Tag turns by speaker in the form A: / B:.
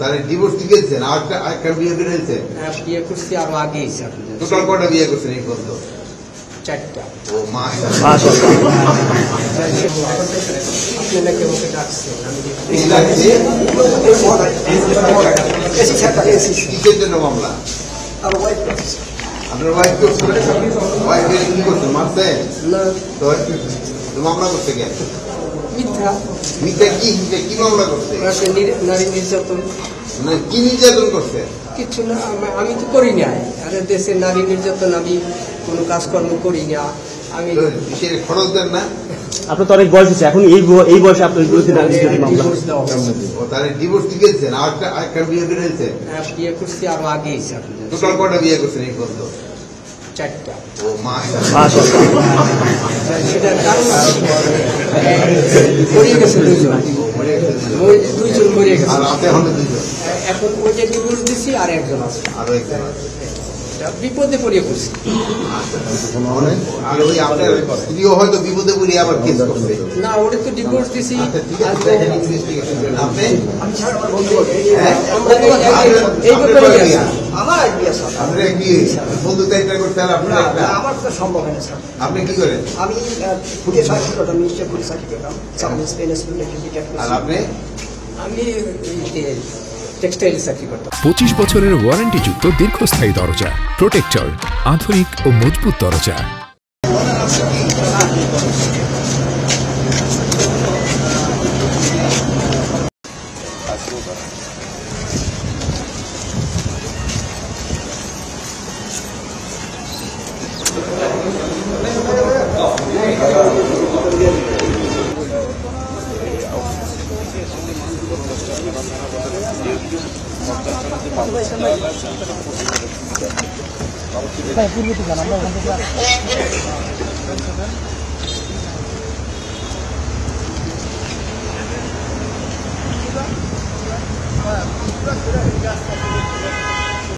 A: তাহলে ডিভোর্স দিয়েছেন আরেকটা বিয়ে করেছেন?
B: বিয়ে করছি আরো আগেই স্যার।
A: টোটাল কটা বিয়ে করছেন এই পর্যন্ত?
B: 4টা।
A: ও মা,
B: আপনি নাকি আমাকে ডাকছেন?
A: কিসের জন্য মামলা? আপনার ওয়াইফ কি করছেন? মারছেন?
B: না,
A: তো মামলা করতে গেল
B: মিথ্যা।
A: মিথ্যা কি মামলা করছে?
B: নারী নির্যাতন।
A: কি নির্যাতন করছে?
B: কিছু না, আমি তো করি না। আরে দেশে নারী নির্যাতন আমি কোনো কাজকর্ম করি না। আমি
A: খরচ দেন না?
C: আপনার তো অনেক বয়স হচ্ছে, এখন এই বয়সে আপনার বিরুদ্ধে
A: তাহলে ডিভোর্স দিয়েছেন আরেকটা বিয়ে করেছেন?
B: বিয়ে করছি আরো আগেই স্যার।
A: টোটাল কটা বিয়ে করছেন এই পর্যন্ত?
B: 4টা।
A: ও মা,
B: সেটার কারণ মরিয়ে গেছে দুইজন মরিয়ে গেছে। এখন ওইটা ডিভোর্স দিছি আর একজন আছে,
A: আরো একজন আছে।
B: বিপদে পড়িয়ে পড়ছি।
A: আর ওই আপনার স্ত্রীও হয়তো বিপদে পড়িয়ে আবার কেস করছে।
B: না, ওটা তো ডিভোর্স দিছি।
A: আপনি
B: এই ব্যাপারে
A: আপনার কি বন্ধুত্ব একটা করতে হবে? আপনার
D: আমার তো সম্ভব হয় না স্যার।
A: আপনি কি করেন?
D: আমি ফুটে চাকরি করতাম, মিনিস্টার ফুটে চাকরি করতাম।
A: আর আপনি?
B: আমি টেক্সটাইল চাকরি করতাম।
E: 25 বছরের ওয়ারেন্টিযুক্ত দীর্ঘস্থায়ী দরজা প্রোটেক্টর, আধুনিক ও মজবুত দরজা।
C: পূর্ব থেকে আমরা